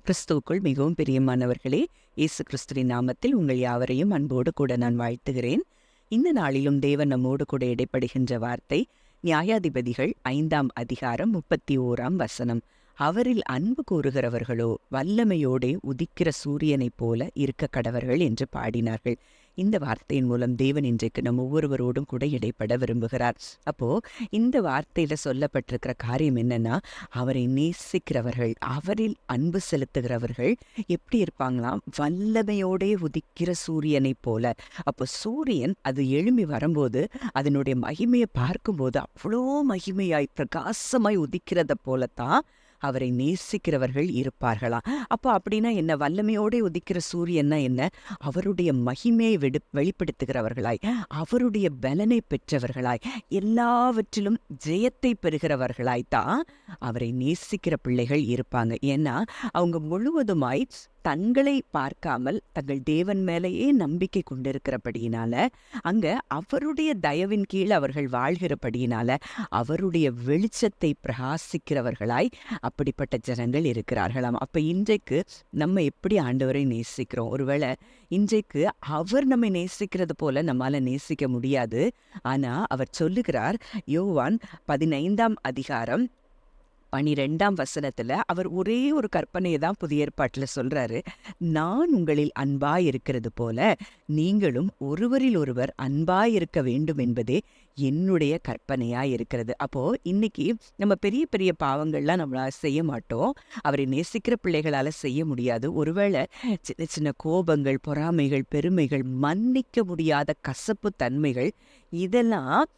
கிறிஸ்துவுக்குள் மிகவும் பிரியமானவர்களே, இயேசு கிறிஸ்துவின் நாமத்தில் உங்கள் யாவரையும் அன்போடு கூட நான் வாழ்த்துகிறேன். இந்த நாளிலும் தேவன் நம்மோடு கூட இடைப்படுகின்ற வார்த்தை நியாயாதிபதிகள் 5ஆம் அதிகாரம் 31ஆம் வசனம். அவரில் அன்பு கூறுகிறவர்களோ வல்லமையோடே உதிக்கிற சூரியனைப் போல இருக்க கடவர்கள் என்று பாடினார்கள். இந்த வார்த்தையின் மூலம் தேவன் இன்றைக்கு நம் ஒவ்வொருவரோடும் கூட இடைப்பட விரும்புகிறார். அப்போ இந்த வார்த்தையில சொல்லப்பட்டிருக்கிற காரியம் என்னன்னா, அவரை நேசிக்கிறவர்கள், அவரில் அன்பு செலுத்துகிறவர்கள் எப்படி இருப்பாங்களாம்? வல்லமையோடே உதிக்கிற சூரியனைப் போல. அப்போ சூரியன் அது எழும்பி வரும்போது அதனுடைய மகிமையை பார்க்கும்போது அவ்வளோ மகிமையாய் பிரகாசமாய் உதிக்கிறத போலத்தான் அவரை நேசிக்கிறவர்கள் இருப்பார்களாம். அப்போ அப்படின்னா என்ன? வல்லமையோடே உதிக்கிற சூரியன்னா என்ன? அவருடைய மகிமையை வெளிப்படுத்துகிறவர்களாய், அவருடைய பலனை பெற்றவர்களாய், எல்லாவற்றிலும் ஜெயத்தை பெறுகிறவர்களாய் தான் அவரை நேசிக்கிற பிள்ளைகள் இருப்பாங்க. ஏன்னா அவங்க முழுவதுமாய் தங்களை பார்க்காமல் தங்கள் தேவன் மேலேயே நம்பிக்கை கொண்டிருக்கிறபடியினால, அங்க அவருடைய தயவின் கீழ் அவர்கள் வாழ்கிறபடியினால அவருடைய வெளிச்சத்தை பிரகாசிக்கிறவர்களாய் அப்படிப்பட்ட ஜனங்கள் இருக்கிறார்களாம். அப்ப இன்றைக்கு நம்ம எப்படி ஆண்டவரை நேசிக்கிறோம்? ஒருவேளை இன்றைக்கு அவர் நம்மை நேசிக்கிறது போல நம்மால நேசிக்க முடியாது. ஆனா அவர் சொல்லுகிறார், யோவான் 15ஆம் அதிகாரம் 12ஆம் வசனத்துல அவர் ஒரே ஒரு கற்பனையை தான் புதிய ஏற்பாட்டுல சொல்றாரு. நான் உங்களில் அன்பாய் இருக்கிறது போல நீங்களும் ஒருவரில் ஒருவர் அன்பாய் இருக்க வேண்டும் என்பதே என்னுடைய கற்பனையாய் இருக்கிறது. அப்போ இன்னைக்கு நம்ம பெரிய பெரிய பாவங்கள்லாம் நம்மளால செய்ய மாட்டோம். அவரை நேசிக்கிற பிள்ளைகளால செய்ய முடியாது. ஒருவேளை சின்ன சின்ன கோபங்கள், பொறாமைகள், பெருமைகள், மன்னிக்க முடியாத கசப்பு தன்மைகள், இதெல்லாம்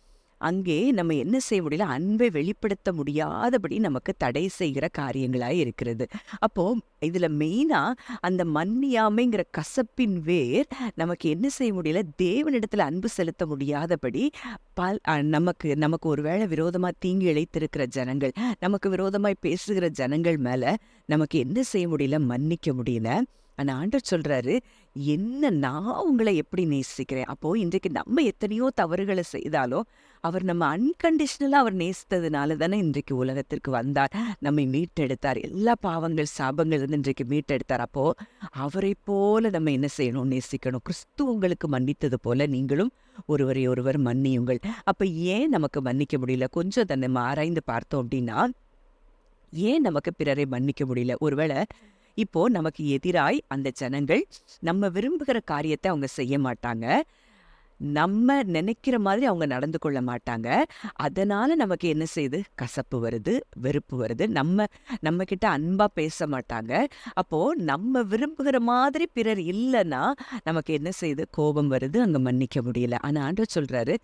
அங்கே நம்ம என்ன செய்ய முடியல? அன்பை வெளிப்படுத்த முடியாதபடி நமக்கு தடை செய்கிற காரியங்களாய் இருக்கிறது. அப்போ இதுல மெயினா அந்த மன்னியாமைங்கிற கசப்பின் வேர் நமக்கு என்ன செய்ய முடியல? தேவனிடத்துல அன்பு செலுத்த முடியாதபடி நமக்கு ஒருவேளை விரோதமா தீங்கு இழைத்திருக்கிற ஜனங்கள், நமக்கு விரோதமாய் பேசுகிற ஜனங்கள் மேல நமக்கு என்ன செய்ய முடியல? மன்னிக்க முடியல. ஆனா ஆண்டவர் சொல்றாரு, நான் உங்களை எப்படி நேசிக்கிறேன். அப்போ இன்றைக்கு நம்ம எத்தனையோ தவறுகளை செய்தாலும் அவர் நம்ம அன்கண்டிஷனலா அவர் நேசித்ததுனால தானே இன்றைக்கு உலகத்திற்கு வந்தார், நம்மை மீட்டெடுத்தார், எல்லா பாவங்கள் சாபங்கள் இருந்து இன்றைக்கு மீட்டெடுத்தார். அப்போ அவரை போல நம்ம என்ன செய்யணும்? நேசிக்கணும். கிறிஸ்து உங்களுக்கு மன்னித்தது போல நீங்களும் ஒருவரை ஒருவர் மன்னியுங்கள். அப்ப ஏன் நமக்கு மன்னிக்க முடியல? கொஞ்சம் தன்னை ஆராய்ந்து பார்த்தோம் அப்படின்னா, ஏன் நமக்கு பிறரை மன்னிக்க முடியல? ஒருவேளை இப்போ நமக்கு எதிராய் அந்த ஜனங்கள் நம்ம விரும்புகிற காரியத்தை அவங்க செய்ய மாட்டாங்க, நம்ம நினைக்கிற மாதிரி அவங்க நடந்து கொள்ள மாட்டாங்க. அதனால நமக்கு என்ன செய்யுது? கசப்பு வருது, வெறுப்பு வருது. நம்ம கிட்ட அன்பா பேச மாட்டாங்க. அப்போ நம்ம விரும்புகிற மாதிரி பிறர் இல்லைன்னா நமக்கு என்ன செய்யுது? கோபம் வருது, அங்க மன்னிக்க முடியல. ஆனா ஆண்டவர் சொல்றாரு,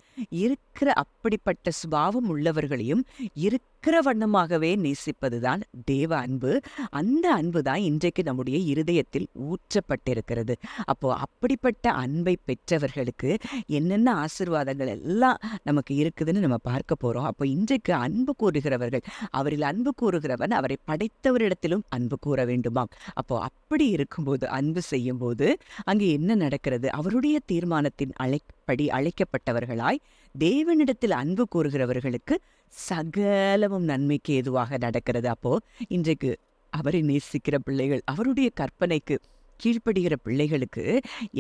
இருக்கிற அப்படிப்பட்ட சுபாவம் உள்ளவர்களையும் இருக்கிற வண்ணமாகவே நேசிப்பதுதான் தேவ அன்பு. அந்த அன்பு தான் இன்றைக்கு நம்முடைய இருதயத்தில் ஊற்றப்பட்டிருக்கிறது. அப்போ அப்படிப்பட்ட அன்பை பெற்றவர்களுக்கு என்னென்ன ஆசீர்வாதங்கள் எல்லாம் நமக்கு இருக்குதுன்னு நம்ம பார்க்க போறோம். அப்போ இன்றைக்கு அன்பு கூறுகிறவர்கள், அவரில் அன்பு கூறுகிறவன் அவரை படைத்தவரிடத்திலும் அன்பு கூற வேண்டுமாம். அப்போ அப்படி இருக்கும்போது, அன்பு செய்யும் போது அங்கே என்ன நடக்கிறது? அவருடைய தீர்மானத்தின் அழைக்கப்பட்டவர்களாய் தேவனிடத்தில் அன்பு கூறுகிறவர்களுக்கு சகலமும் நன்மைக்கு ஏதுவாக நடக்கிறது. அப்போ இன்றைக்கு அவரை நேசிக்கிற பிள்ளைகள், அவருடைய கற்பனைக்கு கீழ்ப்படுகிற பிள்ளைகளுக்கு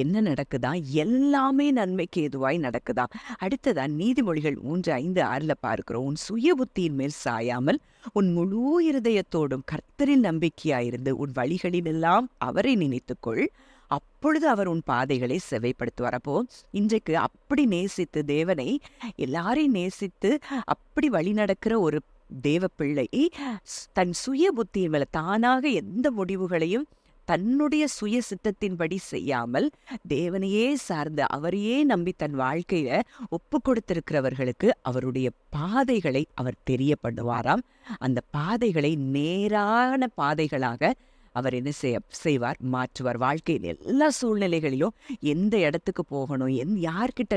என்ன நடக்குதா? எல்லாமே நன்மைக்கு ஏதுவாய் நடக்குதா. அடுத்ததான் நீதிமொழிகள் 3:5-6 பார்க்கிறோம். உன் சுய புத்தியின் மேல் சாயாமல் உன் முழு இருதயத்தோடும் கர்த்தரில் நம்பிக்கையாயிருந்து உன் வழிகளிலெல்லாம் அவரை நினைத்துக்கொள், அப்பொழுது அவர் உன் பாதைகளை செவைப்படுத்துவார். அப்போ இன்றைக்கு அப்படி நேசித்து தேவனை, எல்லாரையும் நேசித்து அப்படி வழி நடக்கிற ஒரு தேவ பிள்ளை தன் சுய புத்தியின் மேல தானாக எந்த முடிவுகளையும் தன்னுடைய சுய சித்தத்தின்படி செய்யாமல் தேவனையே சார்ந்து அவரையே நம்பி தன் வாழ்க்கையில ஒப்பு கொடுத்திருக்கிறவர்களுக்கு அவருடைய பாதைகளை அவர் தெரியப்படுவாராம். அந்த பாதைகளை நேரான பாதைகளாக அவர் என்ன செய்வார்? மாற்றுவார். வாழ்க்கையில் எல்லா சூழ்நிலைகளிலும் எந்த இடத்துக்கு போகணும், யார்கிட்ட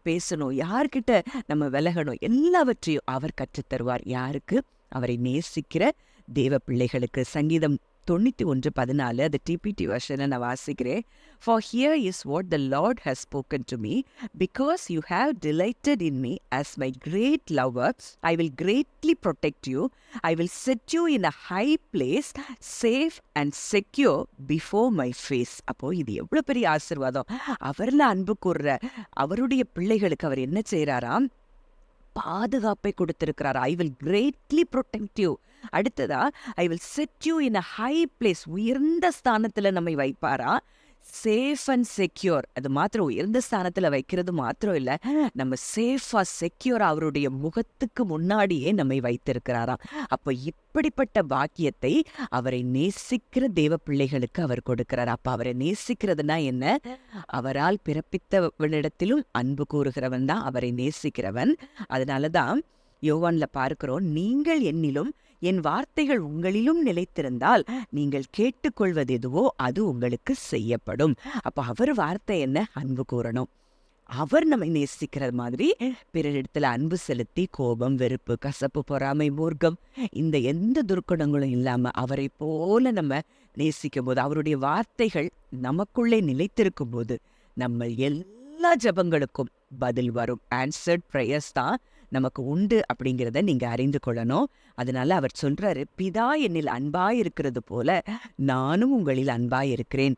பேசணும், யார்கிட்ட நம்ம விலகணும், எல்லாவற்றையும் அவர் கற்றுத்தருவார். யாருக்கு? அவரை நேசிக்கிற தேவ பிள்ளைகளுக்கு. சங்கீதம் 91:14 அது டிபிடி வெர்ஷனை நான் வாசிக்கிறேன். For here is what the Lord has spoken to me, because you have delighted in me as my great lover, I will greatly protect you. I will set you in a high place, safe and secure before my face. அப்போ இது எவ்வளவு பெரிய ஆசீர்வாதம். அவர்ல அன்பு கூர்ற அவருடைய பிள்ளைகளுக்கு அவர் என்ன செய்யறாராம்? பாதுகாப்பை கொடுத்திருக்கிறார். I will greatly protect you. அடுத்ததா, I will set you in a high place. உயர்ந்த ஸ்தானத்துல நம்மை வைப்பாரா? Safe and secure. அது மாத்திரம் உயர்ந்த ஸ்தானத்துல வைக்கிறது மாத்திரம் இல்ல, நம்ம சேஃபா செக்யூர் அவருடைய முகத்துக்கு முன்னாடியே நம்மை வைத்திருக்கிறாராம். அப்ப இப்படிப்பட்ட பாக்கியத்தை அவரை நேசிக்கிற தேவ பிள்ளைகளுக்கு அவர் கொடுக்கிறார். அப்ப அவரை நேசிக்கிறதுனா என்ன? அவரால் பிறப்பித்தவனிடத்திலும் அன்பு கூறுகிறவன் தான் அவரை நேசிக்கிறவன். அதனாலதான் யோவான்ல பார்க்கிறோம், நீங்கள் என்னிலும் என் வார்த்தைகள் உங்களிலும் நிலைத்திருந்தால் நீங்கள் கேட்டுக்கொள்வது எதுவோ அது உங்களுக்கு செய்யப்படும். அப்ப அவர் வார்த்தை என்ன? அன்பு கூறணும். அவர் நம்மை நேசிக்கிற மாதிரி பிறரிடத்துல அன்பு செலுத்தி கோபம், வெறுப்பு, கசப்பு, பொறாமை, மூர்க்கம், இந்த எந்த துர்க்குணங்களும் இல்லாம அவரை போல நம்ம நேசிக்கும் போது, அவருடைய வார்த்தைகள் நமக்குள்ளே நிலைத்திருக்கும் போது நம்ம எல்லா ஜெபங்களுக்கும் பதில் வரும். ஆன்சர்ட் ப்ரேயர்ஸ் தான் நமக்கு உண்டு அப்படிங்கிறத நீங்க அறிந்து கொள்ளணும். அதனால அவர் சொல்றாரு, பிதா என்னில் அன்பாயிருக்கிறது போல நானும் உங்களில் அன்பாயிருக்கிறேன்,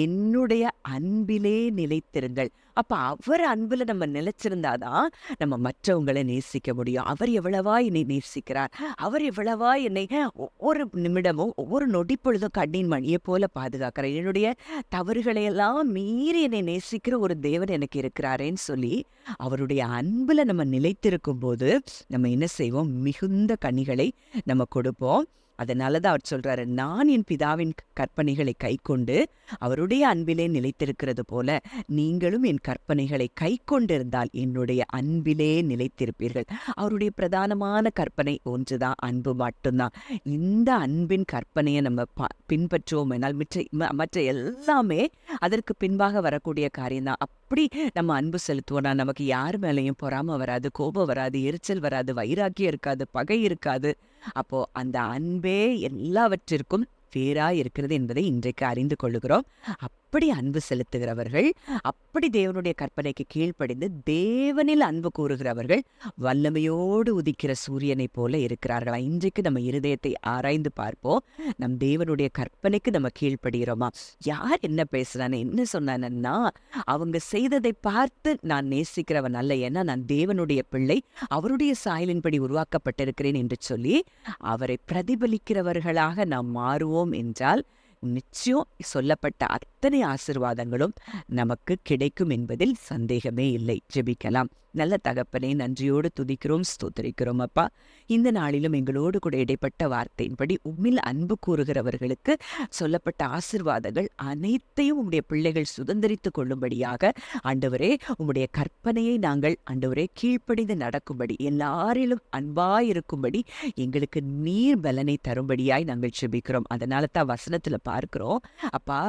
என்னுடைய அன்பிலே நிலைத்திருங்கள். அப்ப அவர் அன்புல நம்ம நிலைச்சிருந்தாதான் நம்ம மற்றவங்களை நேசிக்க முடியும். அவர் எவ்வளவா என்னை நேசிக்கிறார், அவர் எவ்வளவா என்னை ஒவ்வொரு நிமிடமும் ஒவ்வொரு நொடி பொழுதும் கண்ணின் மணியை போல பாதுகாக்கிறார், என்னுடைய தவறுகளை எல்லாம் மீறி என்னை நேசிக்கிற ஒரு தேவன் எனக்கு இருக்கிறாரேன்னு சொல்லி அவருடைய அன்புல நம்ம நிலைத்திருக்கும் போது நம்ம என்ன செய்வோம்? மிகுந்த கனிகளை நம்ம கொடுப்போம். அதனாலதான் அவர் சொல்றாரு, நான் என் பிதாவின் கற்பனைகளை கை கொண்டு அவருடைய அன்பிலே நிலைத்திருக்கிறது போல நீங்களும் என் கற்பனைகளை கை கொண்டிருந்தால் என்னுடைய அன்பிலே நிலைத்திருப்பீர்கள். அவருடைய பிரதானமான கற்பனை ஒன்றுதான், அன்பு மட்டும்தான். இந்த அன்பின் கற்பனையை நம்ம பின்பற்றுவோம் என்னால் மற்ற எல்லாமே அதற்கு பின்பாக வரக்கூடிய காரியம்தான். அப்படி நம்ம அன்பு செலுத்துவோம்னா நமக்கு யார் மேலேயும் பொறாமை வராது, கோபம் வராது, எரிச்சல் வராது, வைராக்கியம் இருக்காது, பகை இருக்காது. அப்போ அந்த அன்பே எல்லாவற்றிற்கும் வேறாய் இருக்கிறது என்பதை இன்றைக்கு அறிந்து கொள்ளுகிறோம். அப்படி அன்பு செலுத்துகிறவர்கள், அப்படி தேவனுடைய கற்பனைக்கு கீழ்ப்படிந்து தேவனில் அன்பு கூறுகிறவர்கள் வல்லமையோடு உதிக்கிற சூரியனை போல இருக்கிறார்களா? இன்றைக்கு நம்ம இருதயத்தை ஆராய்ந்து பார்ப்போம். நம் தேவனுடைய கற்பனைக்கு நம்ம கீழ்ப்படுகிறோமா? யார் என்ன பேசுறான்னு, என்ன சொன்னான்னா, அவங்க செய்ததை பார்த்து நான் நேசிக்கிறவன் அல்ல, ஏன்னா நான் தேவனுடைய பிள்ளை, அவருடைய சாயலின்படி உருவாக்கப்பட்டிருக்கிறேன் என்று சொல்லி அவரை பிரதிபலிக்கிறவர்களாக நாம் மாறுவோம் என்றால் நிச்சயம் சொல்லப்பட்ட அத்தனை ஆசீர்வாதங்களும் நமக்கு கிடைக்கும் என்பதில் சந்தேகமே இல்லை. ஜெபிக்கலாம். நல்ல தகப்பனே, நன்றியோடு துதிக்கிறோம், ஸ்தோத்திரிக்கிறோம். அப்பா, இந்த நாளிலும் எங்களோடு கூட இடைப்பட்ட வார்த்தையின்படி உம்மில் அன்பு கூறுகிறவர்களுக்கு சொல்லப்பட்ட ஆசீர்வாதங்கள் அனைத்தையும் உம்முடைய பிள்ளைகள் சுதந்திரித்துக் கொள்ளும்படியாக ஆண்டவரே, உம்முடைய கற்பனையை நாங்கள் ஆண்டவரே கீழ்ப்படிந்து நடக்கும்படி, எல்லாரிலும் அன்பாயிருக்கும்படி எங்களுக்கு நீர் பலனை தரும்படியாய் நாங்கள் ஜெபிக்கிறோம். அதனால தான் வசனத்துல பார்க்கிறோம், அப்பா,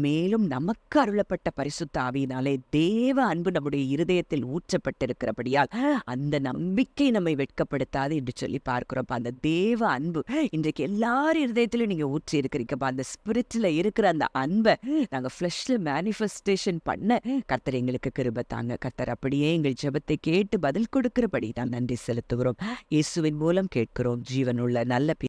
மேலும் நமக்கு அருளப்பட்ட பரிசுத்த ஆவியினாலே தேவ அன்பு நம்முடைய இருதயத்தில் ஊற்றப்பட்டிருக்கிறபடியால் அந்த நம்பிக்கை நம்மை வெட்கப்படுத்தாது என்று சொல்லி பார்க்கிறோம். அந்த தேவ அன்பு இன்றைக்கு எல்லார் இருதயத்திலும் நீங்க ஊற்றி இருக்கிறீங்கப்பா. அந்த ஸ்பிரிட்ல இருக்கிற அந்த அன்பை நாங்க ஃபிளஷ்ல மேனிஃபெஸ்டேஷன் பண்ண கர்த்தர் எங்களுக்கு கிருபை தாங்க. கர்த்தர் அப்படியே எங்கள் ஜெபத்தை கேட்டு பதில் கொடுக்கிறபடி நான் நன்றி செலுத்துகிறோம். இயேசுவின் மூலம் கேட்கிறோம், ஜீவனுள்ள நல்ல